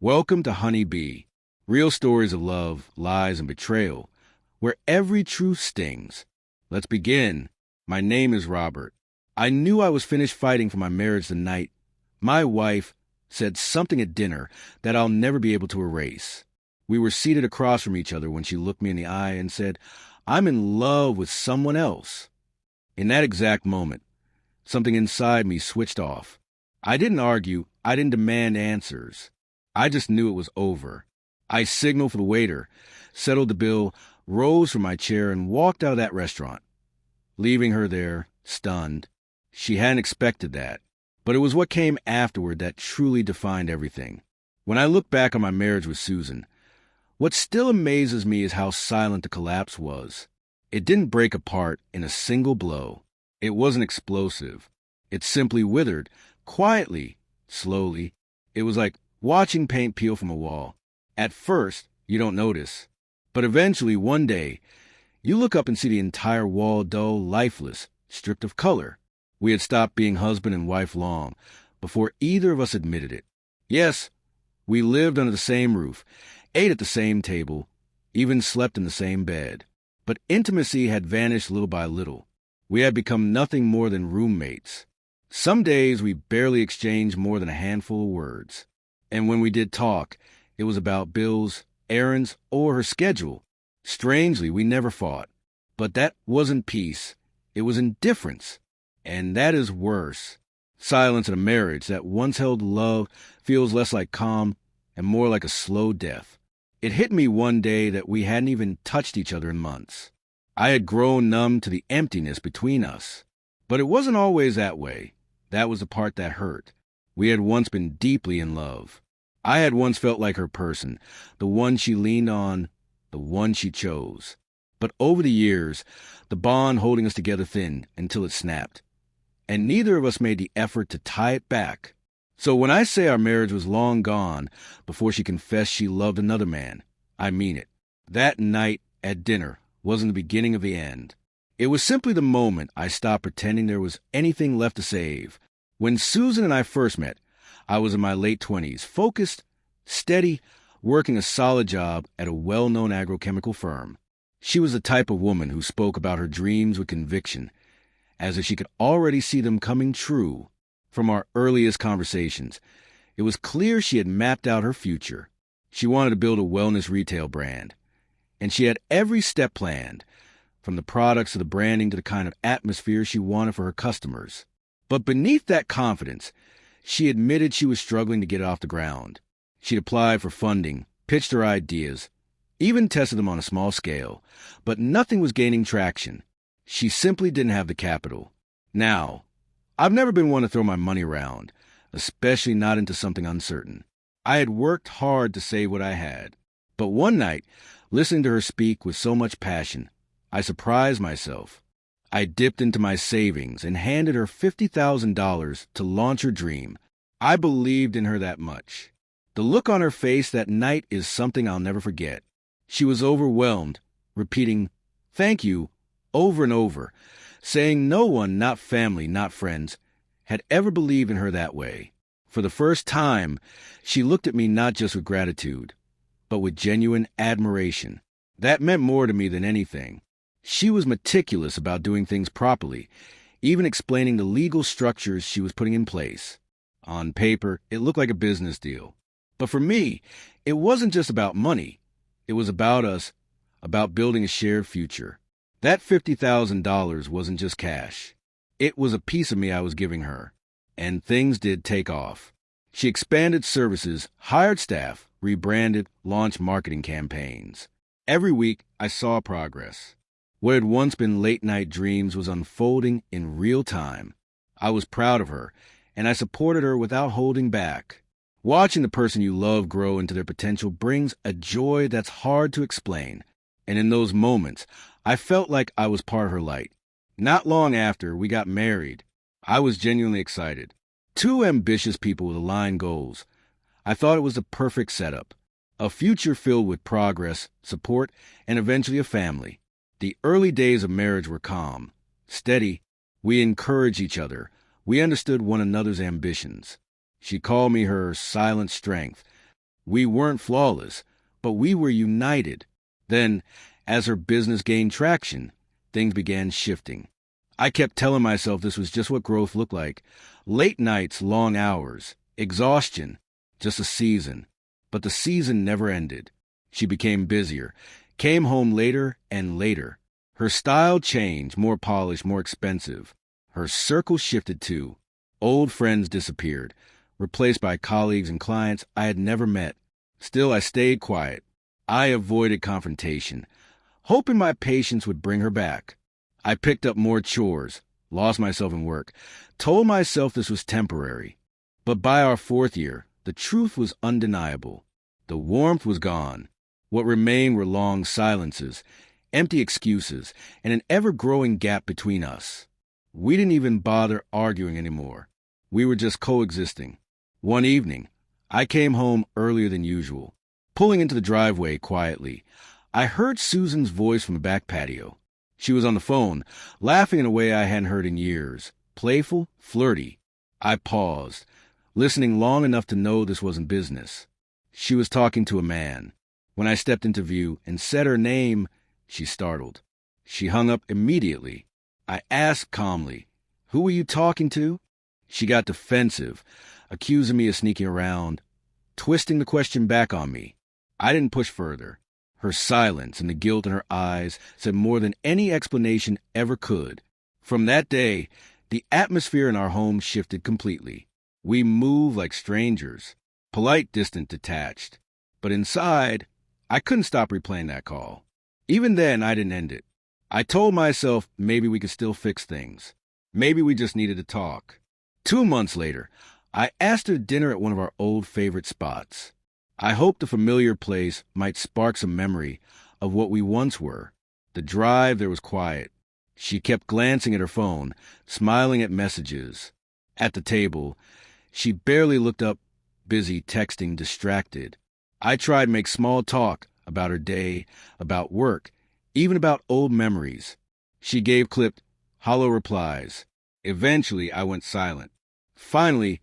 Welcome to Honey Bee, real stories of love, lies, and betrayal, where every truth stings. Let's begin. My name is Robert. I knew I was finished fighting for my marriage the night my wife said something at dinner that I'll never be able to erase. We were seated across from each other when she looked me in the eye and said, "I'm in love with someone else." In that exact moment, something inside me switched off. I didn't argue. I didn't demand answers. I just knew it was over. I signaled for the waiter, settled the bill, rose from my chair, and walked out of that restaurant, leaving her there, stunned. She hadn't expected that, but it was what came afterward that truly defined everything. When I look back on my marriage with Susan, what still amazes me is how silent the collapse was. It didn't break apart in a single blow. It wasn't explosive. It simply withered, quietly, slowly. It was like watching paint peel from a wall. At first, you don't notice. But eventually, one day, you look up and see the entire wall dull, lifeless, stripped of color. We had stopped being husband and wife long, before either of us admitted it. Yes, we lived under the same roof, ate at the same table, even slept in the same bed. But intimacy had vanished little by little. We had become nothing more than roommates. Some days we barely exchanged more than a handful of words. And when we did talk, it was about bills, errands, or her schedule. Strangely, we never fought. But that wasn't peace. It was indifference. And that is worse. Silence in a marriage that once held love feels less like calm and more like a slow death. It hit me one day that we hadn't even touched each other in months. I had grown numb to the emptiness between us. But it wasn't always that way. That was the part that hurt. We had once been deeply in love. I had once felt like her person, the one she leaned on, the one she chose. But over the years, the bond holding us together thinned until it snapped. And neither of us made the effort to tie it back. So when I say our marriage was long gone before she confessed she loved another man, I mean it. That night at dinner wasn't the beginning of the end. It was simply the moment I stopped pretending there was anything left to save. When Susan and I first met, I was in my late 20s, focused, steady, working a solid job at a well-known agrochemical firm. She was the type of woman who spoke about her dreams with conviction, as if she could already see them coming true. From our earliest conversations, it was clear she had mapped out her future. She wanted to build a wellness retail brand, and she had every step planned, from the products to the branding to the kind of atmosphere she wanted for her customers. But beneath that confidence, she admitted she was struggling to get it off the ground. She'd applied for funding, pitched her ideas, even tested them on a small scale, but nothing was gaining traction. She simply didn't have the capital. Now, I've never been one to throw my money around, especially not into something uncertain. I had worked hard to save what I had. But one night, listening to her speak with so much passion, I surprised myself. I dipped into my savings and handed her $50,000 to launch her dream. I believed in her that much. The look on her face that night is something I'll never forget. She was overwhelmed, repeating, "Thank you," over and over, saying no one, not family, not friends, had ever believed in her that way. For the first time, she looked at me not just with gratitude, but with genuine admiration. That meant more to me than anything. She was meticulous about doing things properly, even explaining the legal structures she was putting in place. On paper, it looked like a business deal. But for me, it wasn't just about money. It was about us, about building a shared future. That $50,000 wasn't just cash. It was a piece of me I was giving her. And things did take off. She expanded services, hired staff, rebranded, launched marketing campaigns. Every week, I saw progress. What had once been late-night dreams was unfolding in real time. I was proud of her, and I supported her without holding back. Watching the person you love grow into their potential brings a joy that's hard to explain. And in those moments, I felt like I was part of her light. Not long after, we got married. I was genuinely excited. Two ambitious people with aligned goals. I thought it was the perfect setup. A future filled with progress, support, and eventually a family. The early days of marriage were calm, steady. We encouraged each other. We understood one another's ambitions. She called me her silent strength, We weren't flawless, but we were united. Then, as her business gained traction, things began shifting. I kept telling myself this was just what growth looked like. Late nights, long hours, exhaustion, just a season. But the season never ended. She became busier, came home later and later. Her style changed, more polished, more expensive. Her circle shifted too. Old friends disappeared, replaced by colleagues and clients I had never met. Still, I stayed quiet. I avoided confrontation, hoping my patience would bring her back. I picked up more chores, lost myself in work, told myself this was temporary. But by our 4th year, the truth was undeniable. The warmth was gone. What remained were long silences, empty excuses, and an ever-growing gap between us. We didn't even bother arguing anymore. We were just coexisting. One evening, I came home earlier than usual. Pulling into the driveway quietly, I heard Susan's voice from the back patio. She was on the phone, laughing in a way I hadn't heard in years. Playful, flirty. I paused, listening long enough to know this wasn't business. She was talking to a man. When I stepped into view and said her name, she startled. She hung up immediately. I asked calmly, "Who were you talking to?" She got defensive, accusing me of sneaking around, twisting the question back on me. I didn't push further. Her silence and the guilt in her eyes said more than any explanation ever could. From that day, the atmosphere in our home shifted completely. We moved like strangers, polite, distant, detached. But inside, I couldn't stop replaying that call. Even then, I didn't end it. I told myself maybe we could still fix things. Maybe we just needed to talk. 2 months later, I asked her to dinner at one of our old favorite spots. I hoped the familiar place might spark some memory of what we once were. The drive there was quiet. She kept glancing at her phone, smiling at messages. At the table, she barely looked up, busy texting, distracted. I tried to make small talk about her day, about work, even about old memories. She gave clipped, hollow replies. Eventually, I went silent. Finally,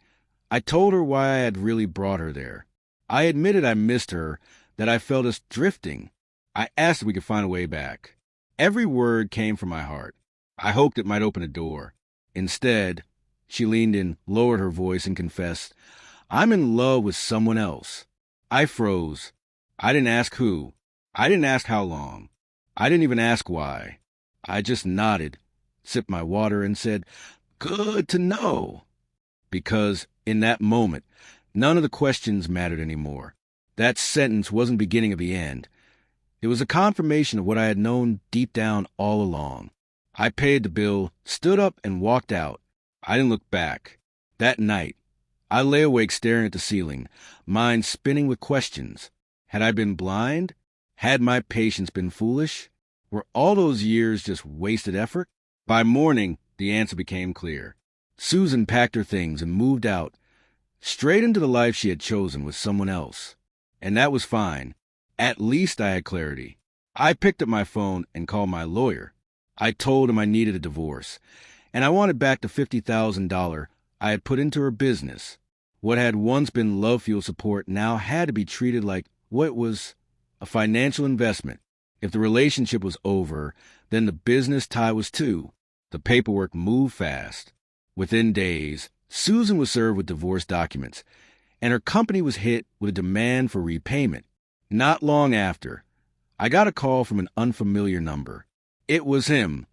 I told her why I had really brought her there. I admitted I missed her, that I felt us drifting. I asked if we could find a way back. Every word came from my heart. I hoped it might open a door. Instead, she leaned in, lowered her voice, and confessed, "I'm in love with someone else." I froze. I didn't ask who. I didn't ask how long. I didn't even ask why. I just nodded, sipped my water, and said, "Good to know." Because in that moment, none of the questions mattered anymore. That sentence wasn't the beginning of the end. It was a confirmation of what I had known deep down all along. I paid the bill, stood up, and walked out. I didn't look back. That night, I lay awake staring at the ceiling, mind spinning with questions. Had I been blind? Had my patience been foolish? Were all those years just wasted effort? By morning, the answer became clear. Susan packed her things and moved out, straight into the life she had chosen with someone else. And that was fine. At least I had clarity. I picked up my phone and called my lawyer. I told him I needed a divorce, and I wanted back the $50,000 I had put into her business. What had once been love-fueled support now had to be treated like what was a financial investment. If the relationship was over, then the business tie was too. The paperwork moved fast. Within days, Susan was served with divorce documents, and her company was hit with a demand for repayment. Not long after, I got a call from an unfamiliar number. It was him,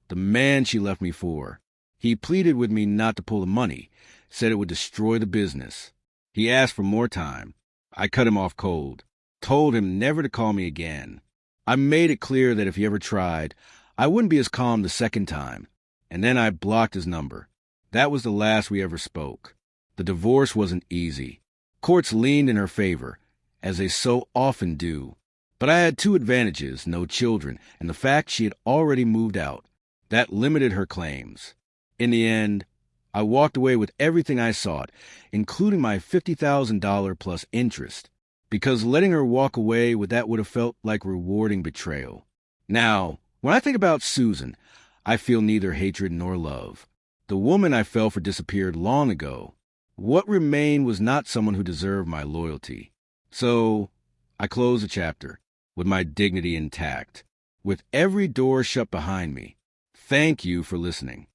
the man she left me for. He pleaded with me not to pull the money, said it would destroy the business. He asked for more time. I cut him off cold, told him never to call me again. I made it clear that if he ever tried, I wouldn't be as calm the second time, and then I blocked his number. That was the last we ever spoke. The divorce wasn't easy. Courts leaned in her favor, as they so often do. But I had two advantages: no children, and the fact she had already moved out. That limited her claims. In the end, I walked away with everything I sought, including my $50,000 plus interest, because letting her walk away with that would have felt like rewarding betrayal. Now, when I think about Susan, I feel neither hatred nor love. The woman I fell for disappeared long ago. What remained was not someone who deserved my loyalty. So I close the chapter with my dignity intact, with every door shut behind me. Thank you for listening.